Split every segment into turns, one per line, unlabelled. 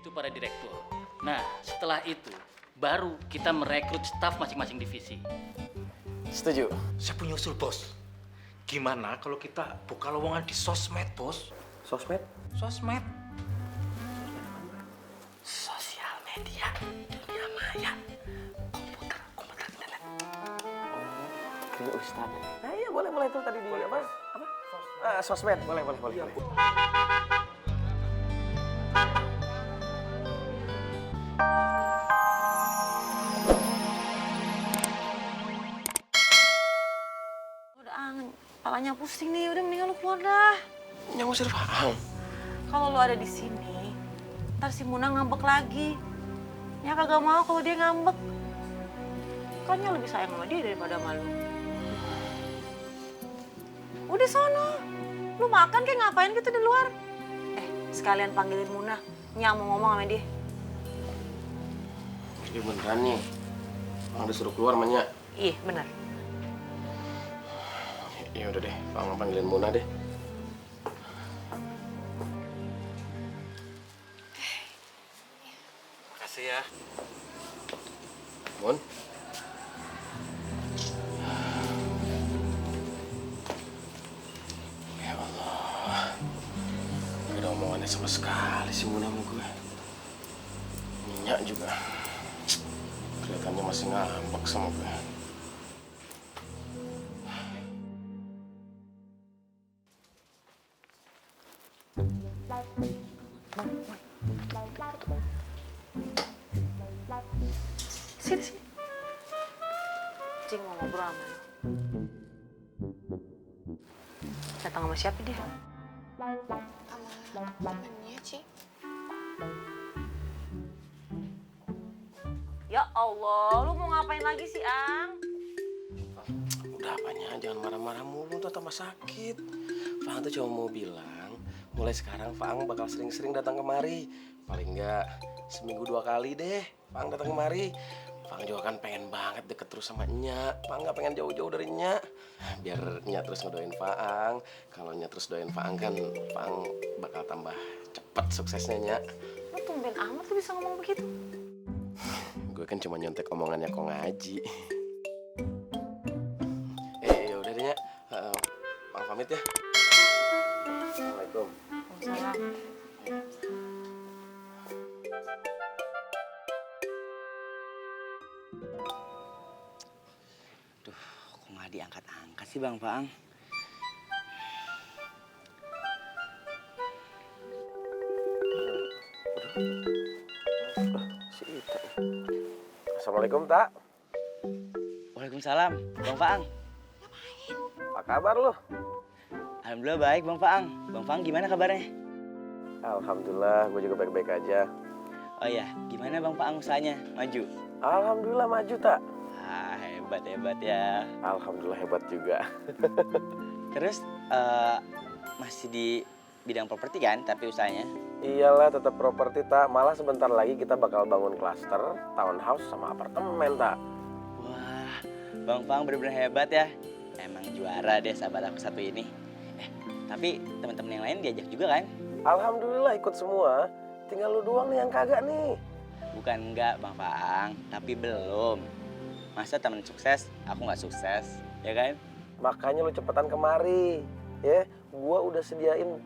itu para direktur. Nah, setelah itu baru kita merekrut staf masing-masing divisi.
Setuju.
Saya punya usul, Bos. Gimana kalau kita buka lowongan di sosmed, Bos?
Sosmed?
Sosmed.
Sosial media, dunia maya, komputer internet. Kayak Ustaz. Nah iya boleh itu tadi di apa? Sosmed, boleh.
Udah kepalanya pusing nih, udah mendingan lu keluar dah.
Yang usir Faang.
Kalau lu ada di sini, ntar si Muna ngambek lagi. Ya kagak mau kalau dia ngambek. Kan yang lebih sayang sama dia daripada sama lu. Udah sono, lu makan kayak ngapain gitu di luar? Sekalian panggilin Muna, Nya mau ngomong sama dia.
Ini beneran nih. Faang disuruh keluar Manya.
Iya bener.
Ya udah deh, Faang panggilin Muna deh.
Makasih ya.
Mun. Ya Allah. Gak ada omongannya sama sekali sih Muna sama gue. Minyak juga. Kelihatannya masih ngambek sama gue.
Sini. Cing mau ngobrol sama lu. Datang sama siapa dia?
Sama temennya, Ci.
Ya Allah, lu mau ngapain lagi sih, Ang?
Udah apanya, jangan marah-marah mulu, tuh tambah sakit. Faang tuh cuma mau bilang, mulai sekarang Faang bakal sering-sering datang kemari. Paling enggak seminggu 2 kali deh Faang datang kemari. Faang juga kan pengen banget deket terus sama Nya. Faang nggak pengen jauh-jauh dari Nya. Biar Nya terus ngedoain Faang. Kalau Nya terus doain Faang kan Faang bakal tambah cepet suksesnya Nya.
Lu tumben amat lu bisa ngomong begitu.
Gue kan cuma nyontek omongannya kok ngaji. Ya udah deh Nya. Faang pamit ya. Assalamualaikum.
Waalaikumsalam.
Duh, kok nggak diangkat-angkat sih Bang Faang?
Si Ita. Assalamualaikum, Tak.
Waalaikumsalam, Bang Faang.
Apa kabar lu?
Alhamdulillah baik Bang Faang. Bang Faang gimana kabarnya?
Alhamdulillah, gue juga baik-baik aja.
Oh iya, gimana Bang Faang usahanya? Maju?
Alhamdulillah maju, Tak.
Ah, hebat ya.
Alhamdulillah hebat juga.
Terus masih di bidang properti kan tapi usahanya?
Iyalah, tetap properti, Tak. Malah sebentar lagi kita bakal bangun klaster, townhouse sama apartemen, Tak.
Wah, Bang Faang bener-bener hebat ya. Emang juara deh sahabat aku satu ini. Tapi teman-teman yang lain diajak juga kan?
Alhamdulillah ikut semua. Tinggal lu doang nih yang kagak nih.
Bukan enggak Bang Faang, tapi belum. Masa teman sukses, aku nggak sukses, ya kan?
Makanya lu cepetan kemari, ya. Gua udah sediain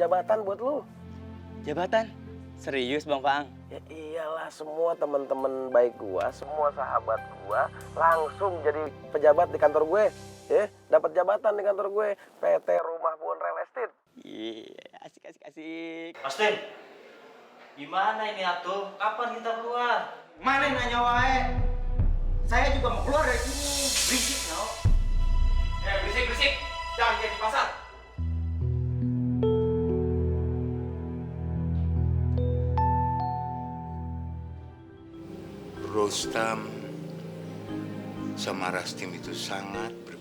jabatan buat lu.
Jabatan? Serius Bang Faang?
Ya iyalah, semua teman-teman baik gua, semua sahabat gua langsung jadi pejabat di kantor gue. Ya, dapat jabatan di kantor gue, PT Rumah Buon Real Estate.
Iya, asik.
Austin, gimana ini Atuh? Kapan kita keluar?
Mana nanya wae? Saya juga mau keluar dari sini. Berisik, no? Berisik. Jangan jadi pasar.
Rostam sama Rastim itu sangat berbeda.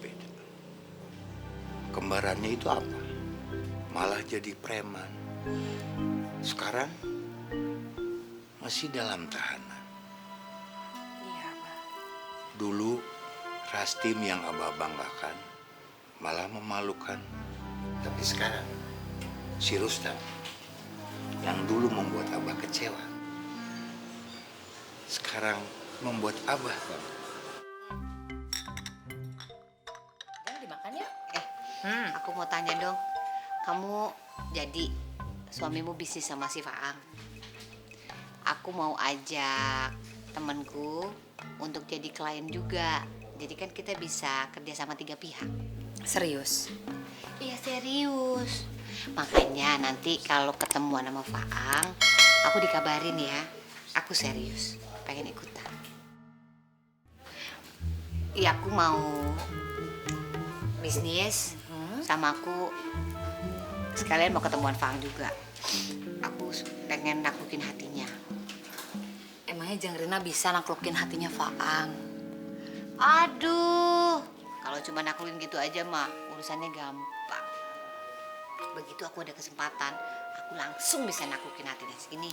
Kembarannya itu apa? Malah jadi preman. Sekarang masih dalam tahanan.
Iya, Pak.
Dulu Rastim yang Abah banggakan malah memalukan. Tapi sekarang si Rustam yang dulu membuat Abah kecewa sekarang membuat Abah bangga.
Jangan dimakan ya.
Aku mau tanya dong, kamu jadi suamimu bisnis sama si Faang. Aku mau ajak temenku untuk jadi klien juga. Jadi kan kita bisa kerja sama 3 pihak.
Serius?
Iya serius. Makanya nanti kalau ketemuan sama Faang, aku dikabarin ya. Aku serius, pengen ikutan. Iya aku mau bisnis sama aku sekalian mau ketemuan Faang juga. Aku pengen naklukin hatinya.
Emangnya Jeng Rina bisa naklukin hatinya Faang?
Aduh, kalau cuma naklukin gitu aja mah urusannya gampang. Begitu aku ada kesempatan, aku langsung bisa naklukin hatinya segini.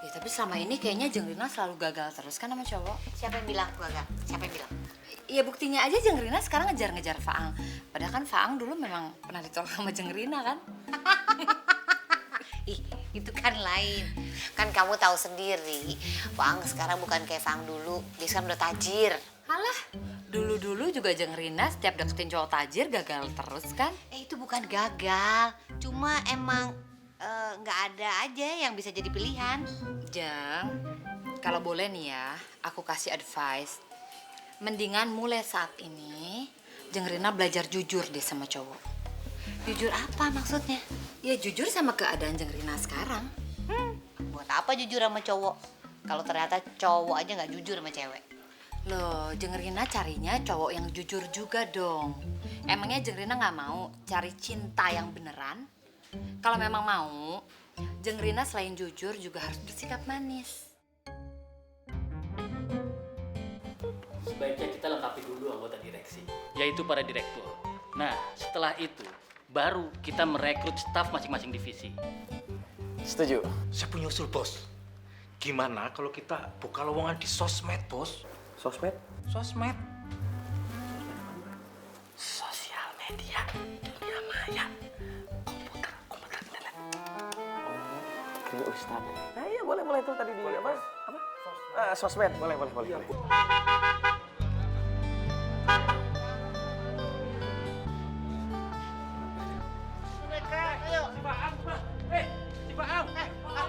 Ya tapi selama ini kayaknya Jeng Rina selalu gagal terus kan sama cowok.
Siapa yang bilang aku gagal? Siapa yang bilang?
Iya buktinya aja Jeng Rina sekarang ngejar-ngejar Faang. Padahal kan Faang dulu memang pernah ditolak sama Jeng Rina kan?
Ih, itu kan lain. Kan kamu tahu sendiri, Faang sekarang bukan kayak Faang dulu. Dia sekarang udah tajir.
Alah, dulu-dulu juga Jeng Rina setiap deketin cowok tajir gagal terus kan?
Itu bukan gagal, cuma emang nggak ada aja yang bisa jadi pilihan.
Jeng, kalau boleh nih ya, aku kasih advice. Mendingan mulai saat ini, Jeng Rina belajar jujur deh sama cowok.
Jujur apa maksudnya?
Ya jujur sama keadaan Jeng Rina sekarang.
Buat apa jujur sama cowok? Kalau ternyata cowok aja nggak jujur sama cewek.
Loh, Jeng Rina carinya cowok yang jujur juga dong. Emangnya Jeng Rina nggak mau cari cinta yang beneran? Kalau memang mau, Jeng Rina selain jujur juga harus bersikap manis.
Sebaiknya kita lengkapi dulu anggota direksi, yaitu para direktur. Nah, setelah itu baru kita merekrut staf masing-masing divisi.
Setuju?
Saya punya usul, Bos. Gimana kalau kita buka lowongan di sosmed, Bos?
Sosmed?
Sosmed.
Sosial media, dunia maya, komputer internet. Kayak Ustaz. Nah iya boleh tuh tadi di apa? Sosmed, boleh.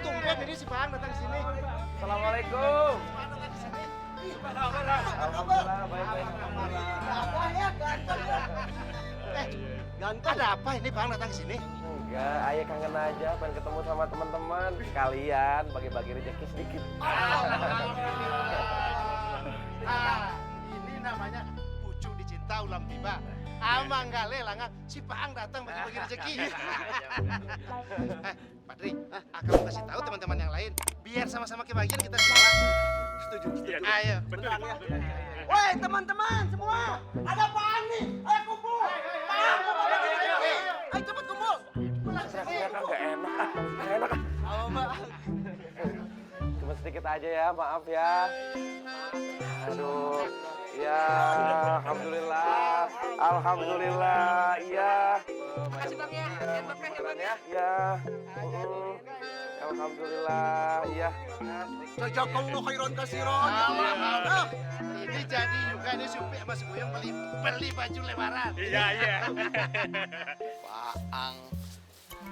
Tumben ini si Faang datang ke sini.
Assalamualaikum. Alhamdulillah, baik-baik.
Ada apa ini Faang datang ke sini?
Enggak, ayah kangen aja, pengen ketemu sama teman-teman. Sekalian bagi-bagi rezeki sedikit.
Ini namanya pucuk dicinta ulam tiba. Amang gale langang si Faang datang bagi-bagi rezeki. Padri, kamu kasih tahu teman-teman yang lain biar sama-sama kebagian kita semua. Setuju. Ayo. Benar ya. Woi teman-teman semua, ada apaan nih? Ayo kumpul. Faang mau bagi rezeki. Ayo cepet kumpul.
Teriak-teriak kan nggak enak. Nggak enak. Cuma sedikit aja ya, maaf ya. Aduh. Ya, alhamdulillah, iya.
Makasih Bang ya.
Ya, alhamdulillah, iya.
Jazakallahu khairan kasiron. Ini jadi juga nih Supi sama si Buyung beli baju lebaran. Iya.
Faang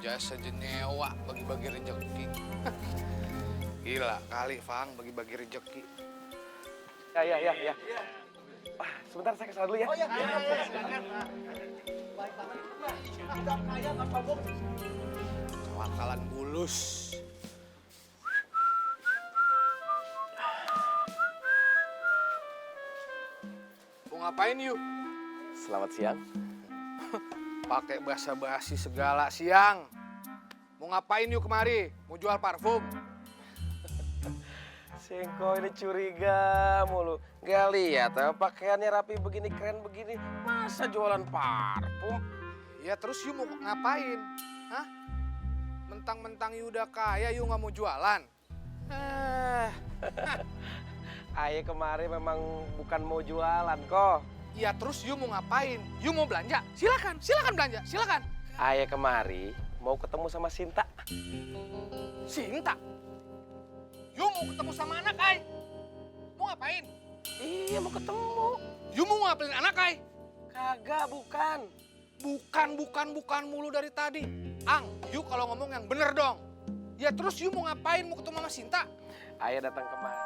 jasa jenewa bagi-bagi rezeki. Gila kali Faang bagi-bagi rezeki.
Ya. Sebentar saya kesana dulu ya.
Oh iya.
Wakalan bulus. Mau ngapain yuk?
Selamat siang.
Pakai basa-basi segala siang. Mau ngapain yuk kemari? Mau jual parfum?
Singko ini curiga mulu. Gak lihat pakaiannya rapi begini, keren begini. Masa jualan parfum?
Ya terus yuk mau ngapain? Hah? Mentang-mentang yu udah kaya yu nggak mau jualan?
Ayah kemarin memang bukan mau jualan kok.
Ya terus yu mau ngapain? Yu mau belanja? Silakan belanja, silakan.
Ayah kemari mau ketemu sama Sinta.
Sinta? Yu mau ketemu sama anak ay? ngapain?
Iya mau ketemu.
You mau ngapelin anak ay?
Kagak, bukan.
Bukan mulu dari tadi. Ang, you kalau ngomong yang bener dong. Ya terus you mau ngapain? Mau ketemu sama Sinta?
Ayah datang kemari.